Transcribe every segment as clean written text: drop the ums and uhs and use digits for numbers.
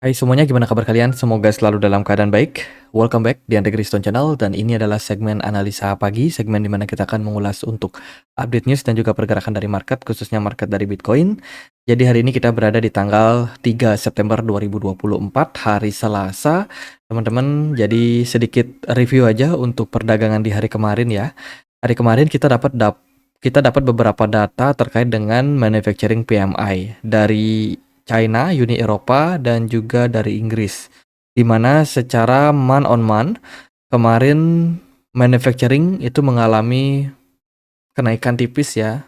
Hai semuanya, gimana kabar kalian? Semoga selalu dalam keadaan baik. Welcome back di Andre Kriston Channel, dan ini adalah segmen analisa pagi, segmen di mana kita akan mengulas untuk update news dan juga pergerakan dari market, khususnya market dari Bitcoin. Jadi hari ini kita berada di tanggal 3 September 2024, hari Selasa. Teman-teman, jadi sedikit review aja untuk perdagangan di hari kemarin ya. Hari kemarin kita dapat beberapa data terkait dengan manufacturing PMI dari China, Uni Eropa, dan juga dari Inggris. Di mana secara month on month, kemarin manufacturing itu mengalami kenaikan tipis ya.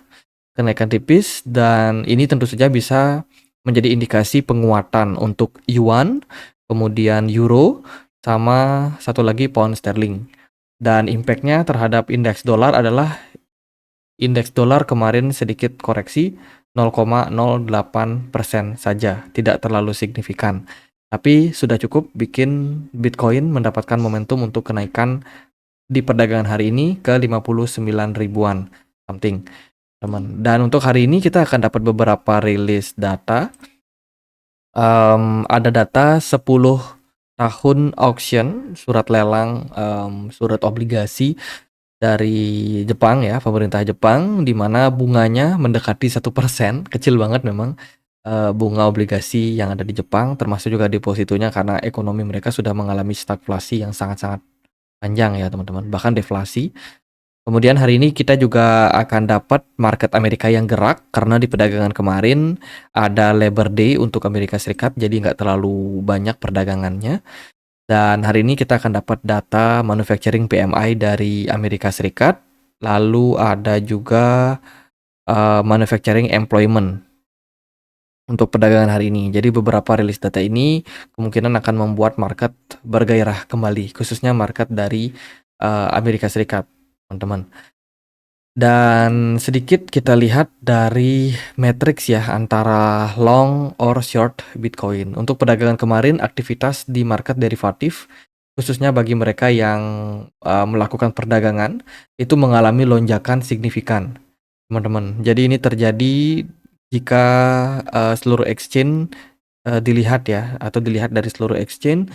Kenaikan tipis, dan ini tentu saja bisa menjadi indikasi penguatan untuk yuan, kemudian euro, sama satu lagi pound sterling. Dan impact-nya terhadap indeks dolar adalah indeks dolar kemarin sedikit koreksi 0,08% saja, tidak terlalu signifikan. Tapi sudah cukup bikin Bitcoin mendapatkan momentum untuk kenaikan di perdagangan hari ini ke 59 ribuan something, teman. Dan untuk hari ini kita akan dapat beberapa rilis data. Ada data 10 tahun auction, surat lelang, surat obligasi dari Jepang ya, pemerintah Jepang, di mana bunganya mendekati 1%, kecil banget memang, bunga obligasi yang ada di Jepang, termasuk juga depositonya karena ekonomi mereka sudah mengalami stagflasi yang sangat-sangat panjang ya teman-teman, bahkan deflasi. Kemudian hari ini kita juga akan dapat market Amerika yang gerak, karena di perdagangan kemarin ada Labor Day untuk Amerika Serikat, jadi nggak terlalu banyak perdagangannya. Dan hari ini kita akan dapat data manufacturing PMI dari Amerika Serikat. Lalu ada juga manufacturing employment untuk perdagangan hari ini. Jadi beberapa rilis data ini kemungkinan akan membuat market bergairah kembali, khususnya market dari Amerika Serikat, teman-teman. Dan sedikit kita lihat dari matrix ya, antara long or short Bitcoin. Untuk perdagangan kemarin, aktivitas di market derivatif, khususnya bagi mereka yang melakukan perdagangan, itu mengalami lonjakan signifikan, teman-teman. Jadi ini terjadi jika seluruh exchange dilihat ya, atau dilihat dari seluruh exchange,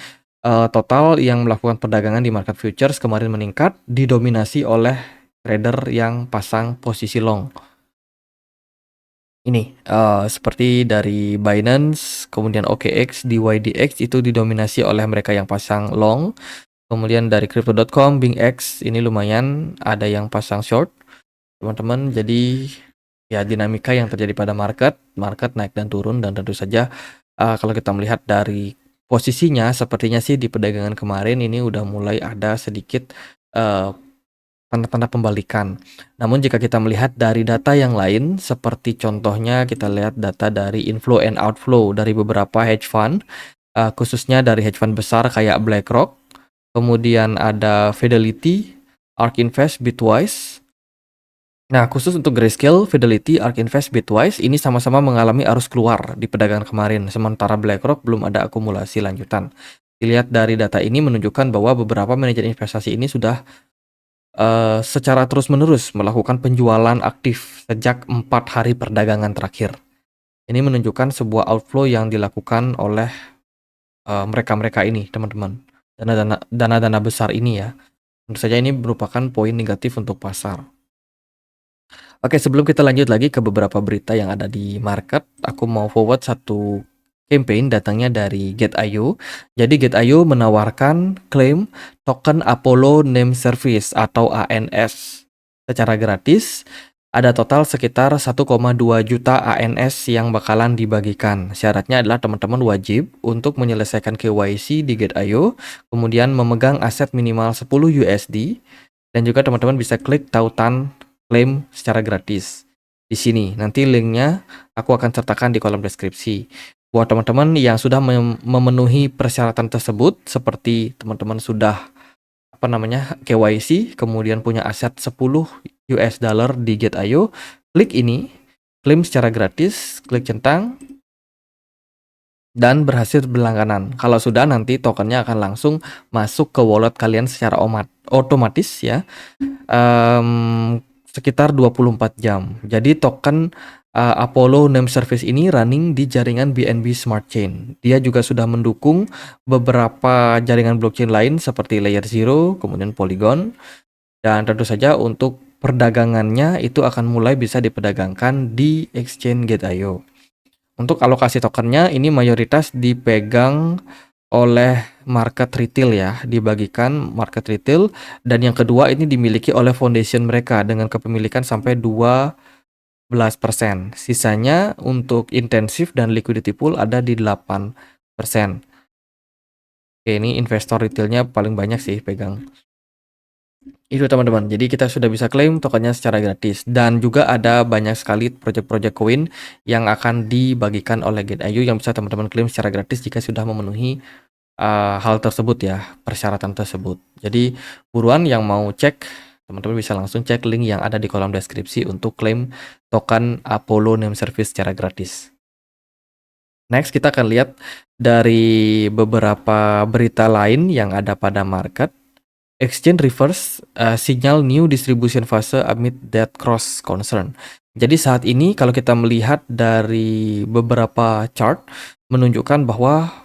total yang melakukan perdagangan di market futures kemarin meningkat, didominasi oleh trader yang pasang posisi long. Ini seperti dari Binance, kemudian OKX, DYDX itu didominasi oleh mereka yang pasang long. Kemudian dari Crypto.com, BingX ini lumayan ada yang pasang short, teman-teman. Jadi ya dinamika yang terjadi pada market naik dan turun, dan tentu saja kalau kita melihat dari posisinya, sepertinya sih di perdagangan kemarin ini udah mulai ada sedikit tanda-tanda pembalikan. Namun jika kita melihat dari data yang lain, seperti contohnya kita lihat data dari inflow and outflow dari beberapa hedge fund, khususnya dari hedge fund besar kayak BlackRock, kemudian ada Fidelity, ARK Invest, Bitwise. Nah, khusus untuk Grayscale, Fidelity, ARK Invest, Bitwise ini sama-sama mengalami arus keluar di perdagangan kemarin, sementara BlackRock belum ada akumulasi lanjutan. Dilihat dari data ini menunjukkan bahwa beberapa manajer investasi ini sudah secara terus-menerus melakukan penjualan aktif sejak 4 hari perdagangan terakhir. Ini menunjukkan sebuah outflow yang dilakukan oleh mereka-mereka ini, teman-teman. Dana-dana besar ini ya. Tentu saja ini merupakan poin negatif untuk pasar. Oke, sebelum kita lanjut lagi ke beberapa berita yang ada di market, aku mau forward satu campaign datangnya dari Get.io. Jadi Get.io menawarkan klaim token Apollo Name Service atau ANS secara gratis. Ada total sekitar 1,2 juta ANS yang bakalan dibagikan. Syaratnya adalah teman-teman wajib untuk menyelesaikan KYC di Get.io, kemudian memegang aset minimal 10 USD, dan juga teman-teman bisa klik tautan klaim secara gratis. Di sini nanti linknya aku akan sertakan di kolom deskripsi. Buat teman-teman yang sudah memenuhi persyaratan tersebut, seperti teman-teman sudah KYC, kemudian punya aset 10 US dollar di Get.io, klik ini, klaim secara gratis, klik centang, dan berhasil berlangganan. Kalau sudah, nanti tokennya akan langsung masuk ke wallet kalian secara otomatis ya. Sekitar 24 jam. Jadi token Apollo Name Service ini running di jaringan BNB Smart Chain. Dia juga sudah mendukung beberapa jaringan blockchain lain seperti Layer Zero, kemudian Polygon, dan tentu saja untuk perdagangannya itu akan mulai bisa diperdagangkan di exchange Gate.io. Untuk alokasi tokennya ini mayoritas dipegang oleh market retail ya, dibagikan market retail, dan yang kedua ini dimiliki oleh foundation mereka dengan kepemilikan sampai 12%. Sisanya untuk intensif dan liquidity pool ada di 8%. Oke, ini investor retailnya paling banyak sih pegang. Itu teman-teman, jadi kita sudah bisa klaim tokennya secara gratis. Dan juga ada banyak sekali project-project koin yang akan dibagikan oleh Gate.io yang bisa teman-teman klaim secara gratis jika sudah memenuhi hal tersebut ya, persyaratan tersebut. Jadi buruan yang mau cek, teman-teman bisa langsung cek link yang ada di kolom deskripsi untuk klaim token Apollo Name Service secara gratis. Next, kita akan lihat dari beberapa berita lain yang ada pada market. Exchange reverse sinyal new distribution fase amid that cross concern. Jadi saat ini kalau kita melihat dari beberapa chart menunjukkan bahwa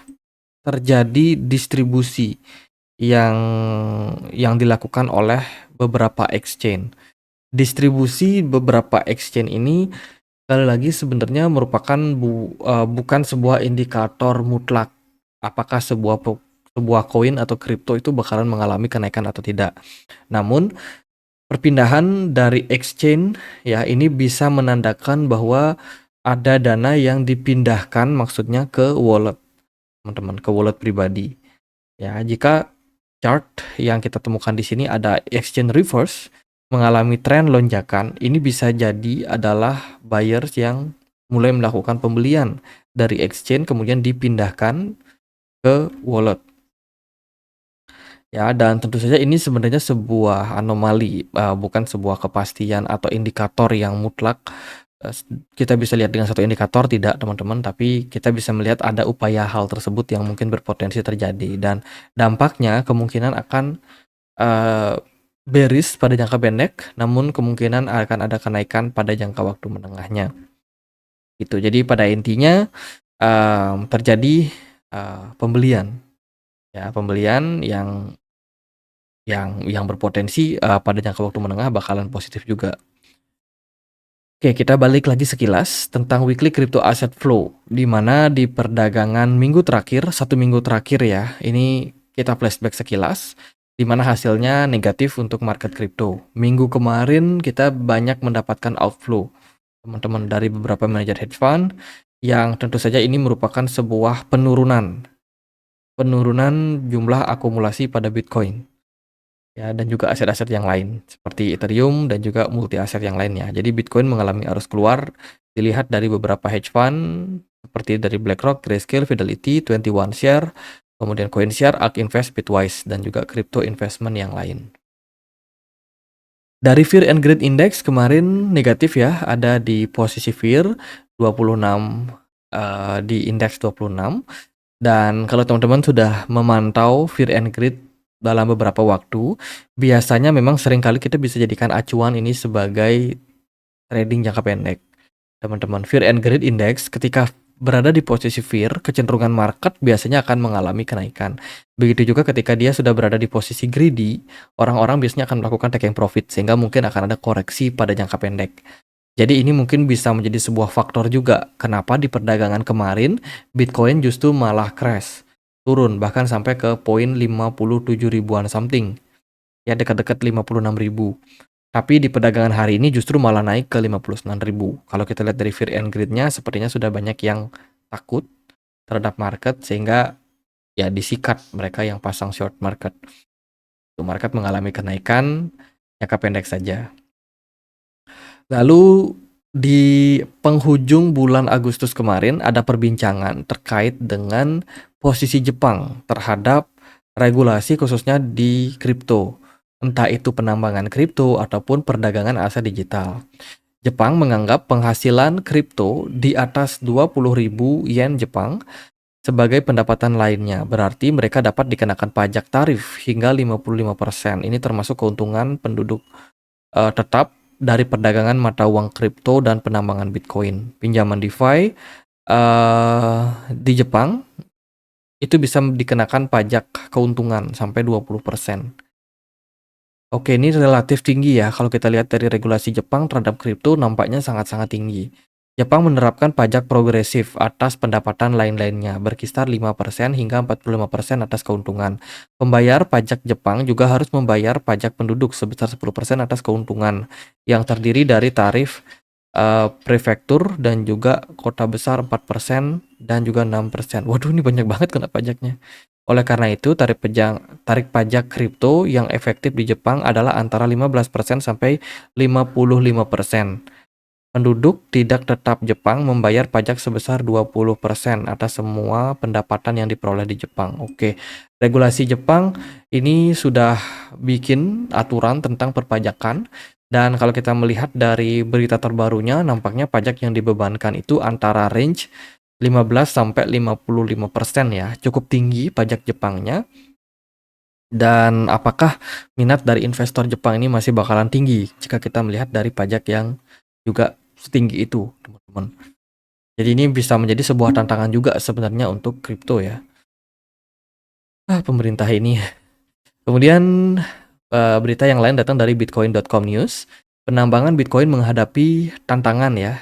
terjadi distribusi yang dilakukan oleh beberapa exchange. Distribusi beberapa exchange ini sekali lagi sebenarnya merupakan bukan sebuah indikator mutlak apakah sebuah koin atau kripto itu bakalan mengalami kenaikan atau tidak. Namun perpindahan dari exchange ya ini bisa menandakan bahwa ada dana yang dipindahkan maksudnya ke wallet teman-teman, ke wallet pribadi. Ya, jika chart yang kita temukan di sini ada exchange reverse mengalami tren lonjakan, ini bisa jadi adalah buyers yang mulai melakukan pembelian dari exchange kemudian dipindahkan ke wallet. Ya, dan tentu saja ini sebenarnya sebuah anomali, bukan sebuah kepastian atau indikator yang mutlak. Kita bisa lihat dengan satu indikator tidak teman-teman, tapi kita bisa melihat ada upaya hal tersebut yang mungkin berpotensi terjadi dan dampaknya kemungkinan akan bearish pada jangka pendek, namun kemungkinan akan ada kenaikan pada jangka waktu menengahnya. Gitu. Jadi pada intinya terjadi pembelian, ya pembelian yang berpotensi pada jangka waktu menengah bakalan positif juga. Oke, kita balik lagi sekilas tentang weekly crypto asset flow, di mana di perdagangan minggu terakhir, 1 minggu terakhir ya, ini kita flashback sekilas, di mana hasilnya negatif untuk market crypto. Minggu kemarin kita banyak mendapatkan outflow, teman-teman, dari beberapa manajer hedge fund, yang tentu saja ini merupakan sebuah penurunan jumlah akumulasi pada Bitcoin. Ya, dan juga aset-aset yang lain seperti Ethereum dan juga multi aset yang lainnya. Jadi Bitcoin mengalami arus keluar dilihat dari beberapa hedge fund seperti dari BlackRock, Grayscale, Fidelity, 21 Share, kemudian CoinShare, ARK Invest, Bitwise dan juga crypto investment yang lain. Dari Fear and Greed Index kemarin negatif ya, ada di posisi Fear 26 di indeks 26. Dan kalau teman-teman sudah memantau Fear and Greed dalam beberapa waktu, biasanya memang seringkali kita bisa jadikan acuan ini sebagai trading jangka pendek. Teman-teman, Fear and Greed Index ketika berada di posisi fear, kecenderungan market biasanya akan mengalami kenaikan. Begitu juga ketika dia sudah berada di posisi greedy, orang-orang biasanya akan melakukan taking profit sehingga mungkin akan ada koreksi pada jangka pendek. Jadi ini mungkin bisa menjadi sebuah faktor juga kenapa di perdagangan kemarin Bitcoin justru malah crash, turun bahkan sampai ke poin 57 ribuan something. Ya dekat-dekat 56 ribu. Tapi di perdagangan hari ini justru malah naik ke 59 ribu. Kalau kita lihat dari Fear and Greed-nya sepertinya sudah banyak yang takut terhadap market sehingga ya disikat mereka yang pasang short market. Market mengalami kenaikan jangka pendek saja. Lalu di penghujung bulan Agustus kemarin ada perbincangan terkait dengan posisi Jepang terhadap regulasi khususnya di kripto. Entah itu penambangan kripto ataupun perdagangan aset digital. Jepang menganggap penghasilan kripto di atas 20.000 yen Jepang sebagai pendapatan lainnya. Berarti mereka dapat dikenakan pajak tarif hingga 55%. Ini termasuk keuntungan penduduk tetap dari perdagangan mata uang kripto dan penambangan Bitcoin. Pinjaman DeFi di Jepang itu bisa dikenakan pajak keuntungan sampai 20%. Oke, ini relatif tinggi ya. Kalau kita lihat dari regulasi Jepang terhadap kripto nampaknya sangat-sangat tinggi. Jepang menerapkan pajak progresif atas pendapatan lain-lainnya, berkisar 5% hingga 45% atas keuntungan. Pembayar pajak Jepang juga harus membayar pajak penduduk sebesar 10% atas keuntungan, yang terdiri dari tarif prefektur dan juga kota besar 4% dan juga 6%. Waduh, ini banyak banget kena pajaknya. Oleh karena itu, tarik pajak kripto yang efektif di Jepang adalah antara 15% sampai 55%. Penduduk tidak tetap Jepang membayar pajak sebesar 20% atas semua pendapatan yang diperoleh di Jepang. Oke, regulasi Jepang ini sudah bikin aturan tentang perpajakan, dan kalau kita melihat dari berita terbarunya, nampaknya pajak yang dibebankan itu antara range 15 sampai 55% ya. Cukup tinggi pajak Jepangnya. Dan apakah minat dari investor Jepang ini masih bakalan tinggi jika kita melihat dari pajak yang juga setinggi itu, teman-teman. Jadi ini bisa menjadi sebuah tantangan juga sebenarnya untuk kripto ya. Pemerintah ini. Kemudian berita yang lain datang dari Bitcoin.com News. Penambangan Bitcoin menghadapi tantangan ya.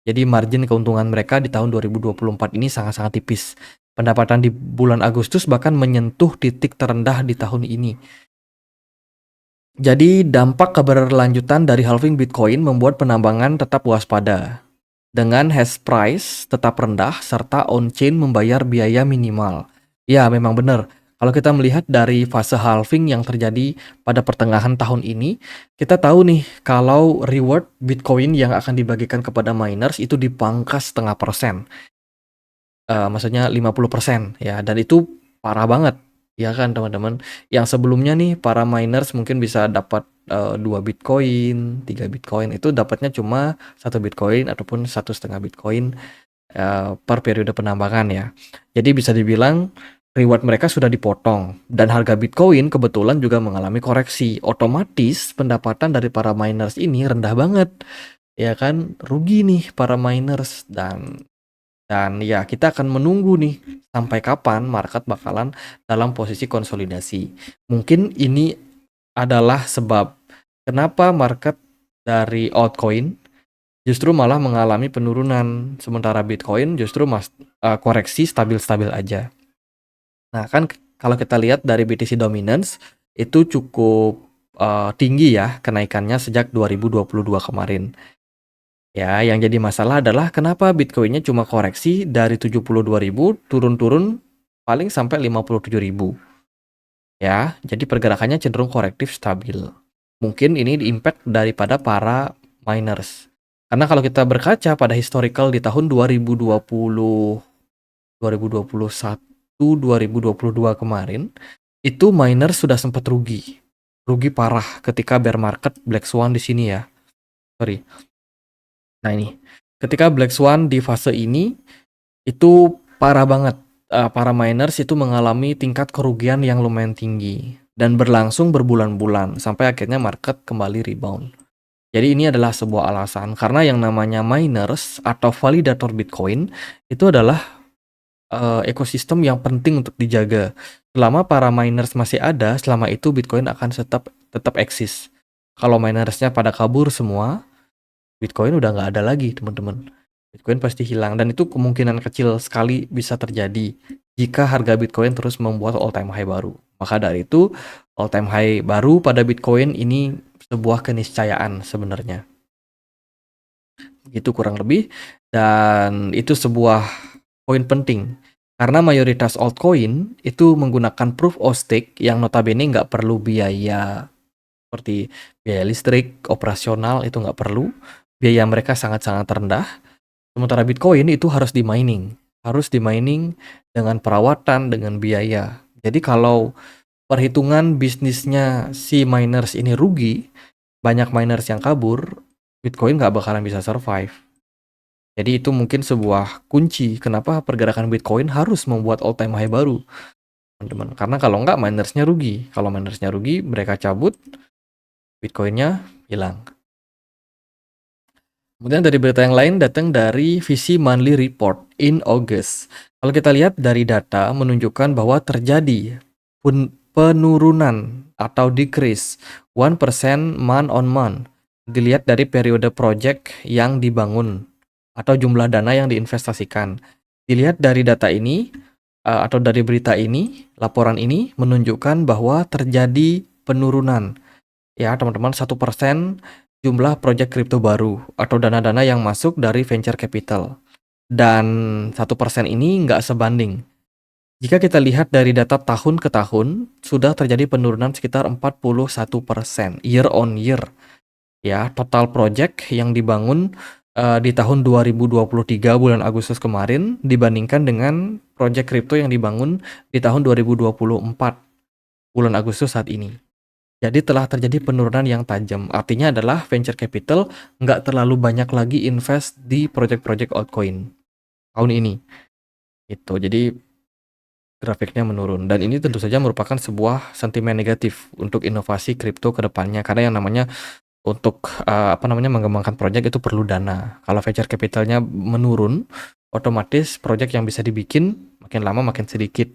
Jadi margin keuntungan mereka di tahun 2024 ini sangat-sangat tipis. Pendapatan di bulan Agustus bahkan menyentuh titik terendah di tahun ini. Jadi dampak keberlanjutan dari halving Bitcoin membuat penambangan tetap waspada. Dengan hash price tetap rendah serta on-chain membayar biaya minimal. Ya, memang benar. Kalau kita melihat dari fase halving yang terjadi pada pertengahan tahun ini, kita tahu nih kalau reward Bitcoin yang akan dibagikan kepada miners itu dipangkas 0,5%. Maksudnya 50% ya, dan itu parah banget. Ya kan teman-teman, yang sebelumnya nih para miners mungkin bisa dapat 2 Bitcoin, 3 Bitcoin, itu dapatnya cuma 1 Bitcoin ataupun 1,5 Bitcoin per periode penambangan ya. Jadi bisa dibilang reward mereka sudah dipotong dan harga Bitcoin kebetulan juga mengalami koreksi. Otomatis pendapatan dari para miners ini rendah banget. Ya kan, rugi nih para miners, dan ya kita akan menunggu nih sampai kapan market bakalan dalam posisi konsolidasi. Mungkin ini adalah sebab kenapa market dari altcoin justru malah mengalami penurunan, sementara Bitcoin justru koreksi stabil-stabil aja. Nah kan kalau kita lihat dari BTC Dominance itu cukup tinggi ya kenaikannya sejak 2022 kemarin. Ya, yang jadi masalah adalah kenapa Bitcoin-nya cuma koreksi dari 72.000 turun-turun paling sampai 57.000. Ya, jadi pergerakannya cenderung korektif stabil. Mungkin ini impact daripada para miners. Karena kalau kita berkaca pada historical di tahun 2020, 2021, 2022 kemarin, itu miners sudah sempat rugi. Rugi parah ketika bear market Black Swan di sini ya. Sorry. Nah ini, ketika Black Swan di fase ini, itu parah banget. Para miners itu mengalami tingkat kerugian yang lumayan tinggi dan berlangsung berbulan-bulan sampai akhirnya market kembali rebound. Jadi ini adalah sebuah alasan karena yang namanya miners atau validator Bitcoin itu adalah ekosistem yang penting untuk dijaga. Selama para miners masih ada, selama itu Bitcoin akan tetap eksis. Kalau minersnya pada kabur semua, Bitcoin udah nggak ada lagi, teman-teman. Bitcoin pasti hilang, dan itu kemungkinan kecil sekali bisa terjadi jika harga Bitcoin terus membuat all time high baru. Maka dari itu, all time high baru pada Bitcoin ini sebuah keniscayaan sebenarnya. Itu kurang lebih, dan itu sebuah poin penting. Karena mayoritas altcoin itu menggunakan proof of stake yang notabene nggak perlu biaya seperti biaya listrik, operasional itu nggak perlu. Biaya mereka sangat-sangat rendah. Sementara Bitcoin itu harus di mining dengan perawatan, dengan biaya. Jadi kalau perhitungan bisnisnya si miners ini rugi, banyak miners yang kabur, Bitcoin nggak bakalan bisa survive. Jadi itu mungkin sebuah kunci kenapa pergerakan Bitcoin harus membuat all time high baru, teman-teman. Karena kalau nggak minersnya rugi. Kalau minersnya rugi, mereka cabut, Bitcoinnya hilang. Kemudian dari berita yang lain datang dari VC Monthly Report in August. Kalau kita lihat dari data menunjukkan bahwa terjadi penurunan atau decrease 1% month on month. Dilihat dari periode project yang dibangun atau jumlah dana yang diinvestasikan. Dilihat dari data ini atau dari berita ini, laporan ini menunjukkan bahwa terjadi penurunan. Ya, teman-teman, 1% jumlah proyek kripto baru atau dana-dana yang masuk dari venture capital. Dan 1% ini nggak sebanding. Jika kita lihat dari data tahun ke tahun, sudah terjadi penurunan sekitar 41% year on year. Ya, total project yang dibangun di tahun 2023 bulan Agustus kemarin dibandingkan dengan proyek kripto yang dibangun di tahun 2024 bulan Agustus saat ini. Jadi telah terjadi penurunan yang tajam. Artinya adalah venture capital nggak terlalu banyak lagi invest di project-project altcoin tahun ini. Itu. Jadi grafiknya menurun. Dan ini tentu saja merupakan sebuah sentimen negatif untuk inovasi kripto ke depannya. Karena yang namanya untuk mengembangkan project itu perlu dana. Kalau venture capitalnya menurun, otomatis project yang bisa dibikin makin lama makin sedikit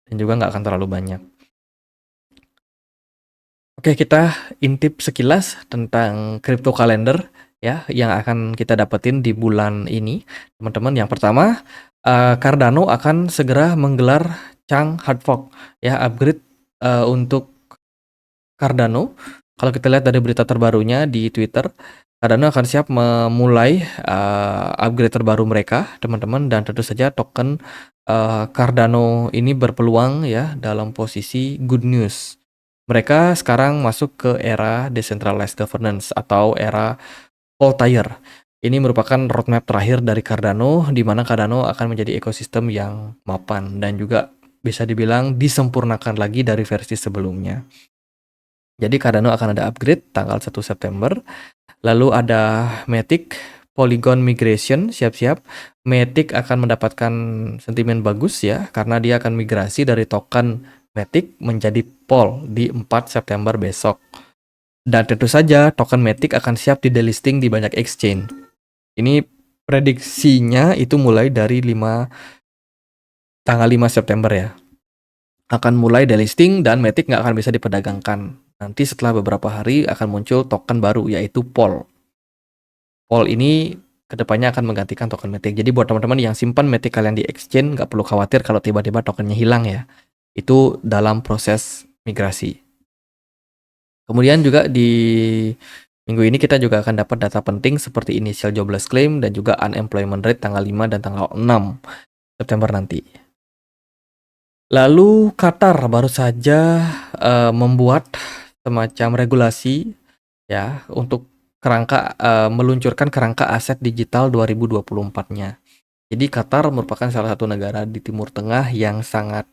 dan juga nggak akan terlalu banyak. Oke, kita intip sekilas tentang crypto calendar ya yang akan kita dapetin di bulan ini, teman-teman. Yang pertama, Cardano akan segera menggelar Chang Hard Fork ya, upgrade untuk Cardano. Kalau kita lihat dari berita terbarunya di Twitter, Cardano akan siap memulai upgrade terbaru mereka, teman-teman, dan tentu saja token Cardano ini berpeluang ya dalam posisi good news. Mereka sekarang masuk ke era decentralized governance atau era Altair. Ini merupakan roadmap terakhir dari Cardano, di mana Cardano akan menjadi ekosistem yang mapan dan juga bisa dibilang disempurnakan lagi dari versi sebelumnya. Jadi Cardano akan ada upgrade tanggal 1 September. Lalu ada Matic, Polygon Migration, siap-siap. Matic akan mendapatkan sentimen bagus ya, karena dia akan migrasi dari token Matic menjadi POL di 4 September besok. Dan tentu saja token Matic akan siap di delisting di banyak exchange. Ini prediksinya itu mulai dari tanggal 5 September ya. Akan mulai delisting dan Matic nggak akan bisa diperdagangkan. Nanti setelah beberapa hari akan muncul token baru yaitu POL. POL ini kedepannya akan menggantikan token Matic. Jadi buat teman-teman yang simpan Matic kalian di exchange, nggak perlu khawatir kalau tiba-tiba tokennya hilang ya. Itu dalam proses migrasi. Kemudian juga di minggu ini kita juga akan dapat data penting seperti initial jobless claim dan juga unemployment rate tanggal 5 dan tanggal 6 September nanti. Lalu Qatar baru saja membuat semacam regulasi ya untuk meluncurkan kerangka aset digital 2024-nya. Jadi Qatar merupakan salah satu negara di Timur Tengah yang sangat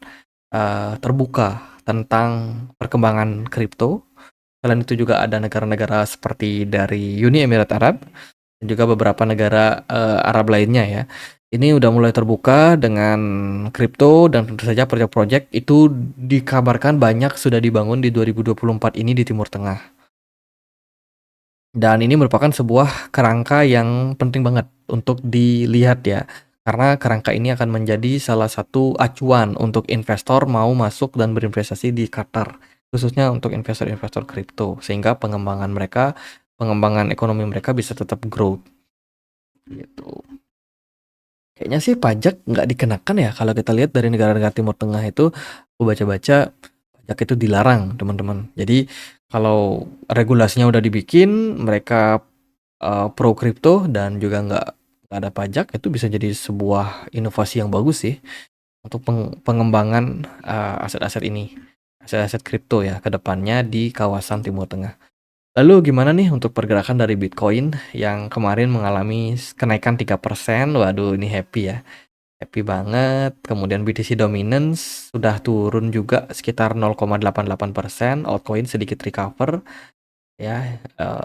terbuka tentang perkembangan kripto. Selain itu juga ada negara-negara seperti dari Uni Emirat Arab dan juga beberapa negara Arab lainnya ya. Ini udah mulai terbuka dengan kripto dan tentu saja proyek-proyek itu dikabarkan banyak sudah dibangun di 2024 ini di Timur Tengah. Dan ini merupakan sebuah kerangka yang penting banget untuk dilihat ya. Karena kerangka ini akan menjadi salah satu acuan untuk investor mau masuk dan berinvestasi di Qatar. Khususnya untuk investor-investor kripto. Sehingga pengembangan ekonomi mereka bisa tetap growth. Gitu. Kayaknya sih pajak nggak dikenakan ya kalau kita lihat dari negara-negara Timur Tengah itu, aku baca-baca pajak itu dilarang teman-teman. Jadi kalau regulasinya udah dibikin, mereka pro kripto dan juga nggak ada pajak, itu bisa jadi sebuah inovasi yang bagus sih untuk pengembangan aset-aset ini, aset-aset kripto ya ke depannya di kawasan Timur Tengah. Lalu gimana nih untuk pergerakan dari Bitcoin yang kemarin mengalami kenaikan 3%? Waduh, ini happy ya. Happy banget. Kemudian BTC Dominance sudah turun juga sekitar 0,88%. Altcoin sedikit recover. Ya,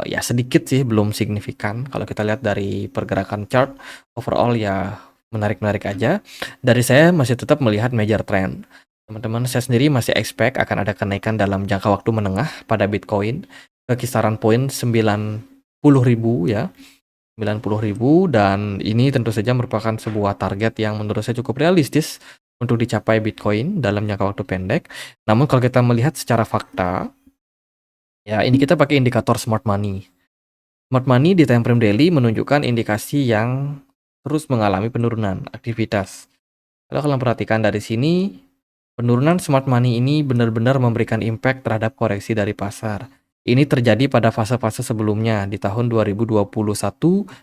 ya sedikit sih, belum signifikan. Kalau kita lihat dari pergerakan chart, overall ya menarik-menarik aja. Dari saya masih tetap melihat major trend. Teman-teman, saya sendiri masih expect akan ada kenaikan dalam jangka waktu menengah pada Bitcoin ke kisaran poin 90.000 ya. 90.000 dan ini tentu saja merupakan sebuah target yang menurut saya cukup realistis untuk dicapai Bitcoin dalam jangka waktu pendek. Namun kalau kita melihat secara fakta, ya ini kita pakai indikator smart money. Smart money di time frame daily menunjukkan indikasi yang terus mengalami penurunan aktivitas. Kalau kalian perhatikan dari sini, penurunan smart money ini benar-benar memberikan impact terhadap koreksi dari pasar. Ini terjadi pada fase-fase sebelumnya di tahun 2021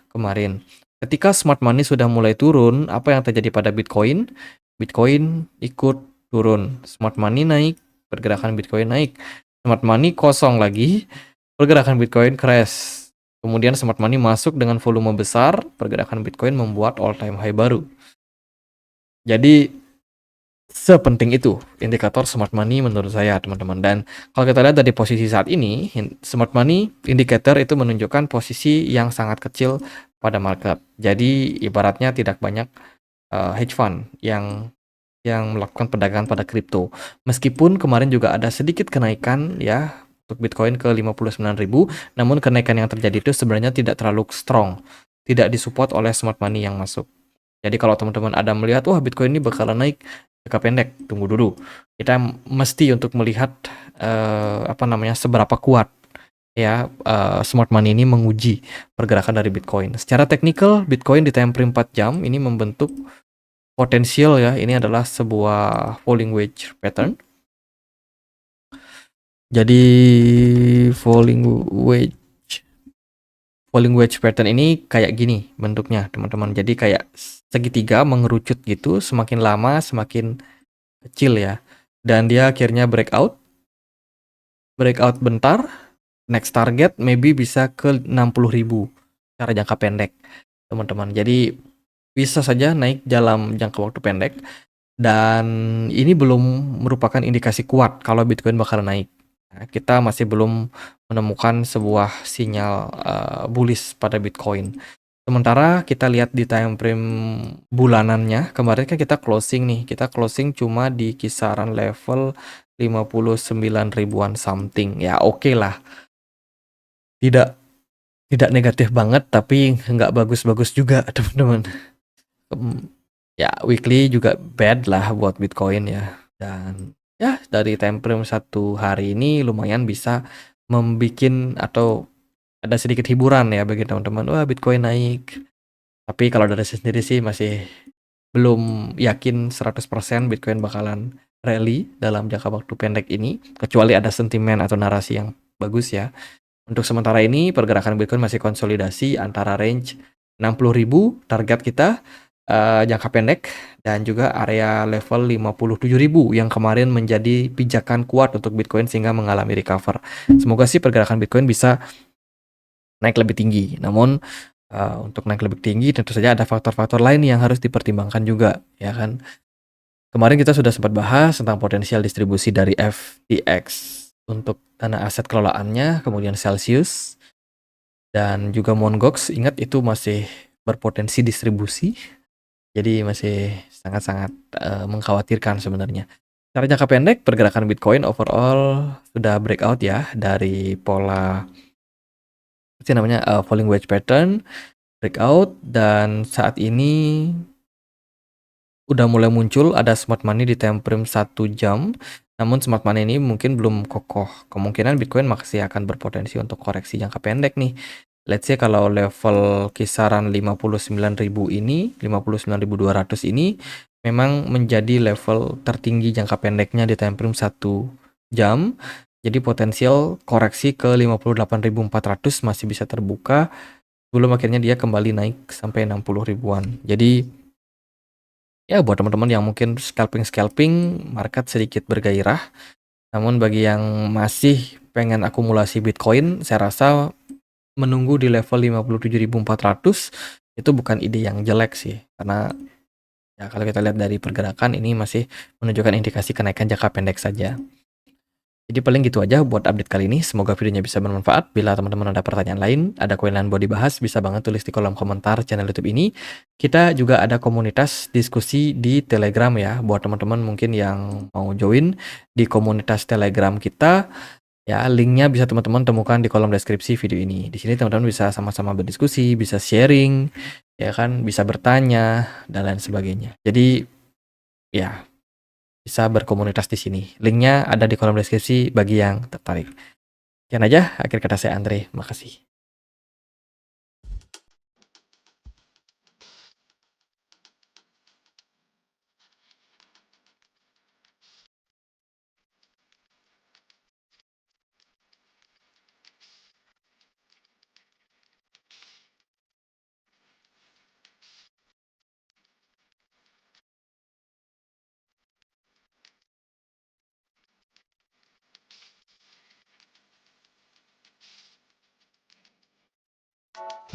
kemarin. Ketika smart money sudah mulai turun, apa yang terjadi pada Bitcoin? Bitcoin ikut turun. Smart money naik, pergerakan Bitcoin naik. Smart money kosong lagi, pergerakan Bitcoin crash. Kemudian smart money masuk dengan volume besar, pergerakan Bitcoin membuat all time high baru. Jadi sepenting itu indikator smart money menurut saya, teman-teman. Dan kalau kita lihat dari posisi saat ini, smart money indicator itu menunjukkan posisi yang sangat kecil pada market. Jadi ibaratnya tidak banyak hedge fund yang melakukan perdagangan pada kripto. Meskipun kemarin juga ada sedikit kenaikan ya untuk Bitcoin ke 59.000, namun kenaikan yang terjadi itu sebenarnya tidak terlalu strong, tidak disupport oleh smart money yang masuk. Jadi kalau teman-teman ada melihat, wah Bitcoin ini bakalan naik jangka pendek, tunggu dulu. Kita mesti untuk melihat seberapa kuat ya smart money ini menguji pergerakan dari Bitcoin. Secara teknikal, Bitcoin di time frame 4 jam ini membentuk potensial ya. Ini adalah sebuah falling wedge pattern. Jadi falling wedge pattern ini kayak gini bentuknya, teman-teman. Jadi kayak segitiga mengerucut gitu, semakin lama semakin kecil ya. Dan dia akhirnya breakout bentar, next target maybe bisa ke 60.000 secara jangka pendek, teman-teman. Jadi bisa saja naik dalam jangka waktu pendek dan ini belum merupakan indikasi kuat kalau Bitcoin bakal naik. Nah, kita masih belum menemukan sebuah sinyal bullish pada Bitcoin. Sementara kita lihat di time frame bulanannya, kemarin kan kita closing nih. Kita closing cuma di kisaran level 59 ribuan something. Ya oke lah. Tidak negatif banget, tapi nggak bagus-bagus juga, teman-teman. Ya weekly juga bad lah buat Bitcoin ya. Dan ya dari time frame 1 hari ini lumayan bisa membikin atau ada sedikit hiburan ya bagi teman-teman. Wah Bitcoin naik. Tapi kalau dari saya sendiri sih masih belum yakin 100% Bitcoin bakalan rally dalam jangka waktu pendek ini, kecuali ada sentimen atau narasi yang bagus ya. Untuk sementara ini pergerakan Bitcoin masih konsolidasi antara range 60.000 target kita jangka pendek dan juga area level 57.000 yang kemarin menjadi pijakan kuat untuk Bitcoin sehingga mengalami recover. Semoga sih pergerakan Bitcoin bisa naik lebih tinggi. Namun untuk naik lebih tinggi tentu saja ada faktor-faktor lain yang harus dipertimbangkan juga, ya kan. Kemarin kita sudah sempat bahas tentang potensial distribusi dari FTX untuk dana aset kelolaannya, kemudian Celsius dan juga Mongox. Ingat itu masih berpotensi distribusi, jadi masih sangat-sangat mengkhawatirkan sebenarnya. Secara jangka pendek, pergerakan Bitcoin overall sudah breakout ya dari pola falling wedge pattern, breakout, dan saat ini udah mulai muncul ada smart money di time frame 1 jam. Namun smart money ini mungkin belum kokoh. Kemungkinan Bitcoin masih akan berpotensi untuk koreksi jangka pendek nih. Let's say kalau level kisaran 59.000 ini, 59.200 ini memang menjadi level tertinggi jangka pendeknya di time frame 1 jam. Jadi potensial koreksi ke 58.400 masih bisa terbuka sebelum akhirnya dia kembali naik sampai 60 ribuan. Jadi ya buat teman-teman yang mungkin scalping market sedikit bergairah. Namun bagi yang masih pengen akumulasi Bitcoin, saya rasa menunggu di level 57.400 itu bukan ide yang jelek sih. Karena ya kalau kita lihat dari pergerakan ini masih menunjukkan indikasi kenaikan jangka pendek saja. Jadi paling gitu aja buat update kali ini. Semoga videonya bisa bermanfaat. Bila teman-teman ada pertanyaan lain, ada koin lain buat dibahas, bisa banget tulis di kolom komentar channel YouTube ini. Kita juga ada komunitas diskusi di Telegram ya. Buat teman-teman mungkin yang mau join di komunitas Telegram kita, Ya, linknya bisa teman-teman temukan di kolom deskripsi video ini. Di sini teman-teman bisa sama-sama berdiskusi, bisa sharing, ya kan, bisa bertanya dan lain sebagainya. Jadi ya bisa berkomunitas di sini. Linknya ada di kolom deskripsi bagi yang tertarik. Sekian aja, akhir kata saya Andre. Makasih.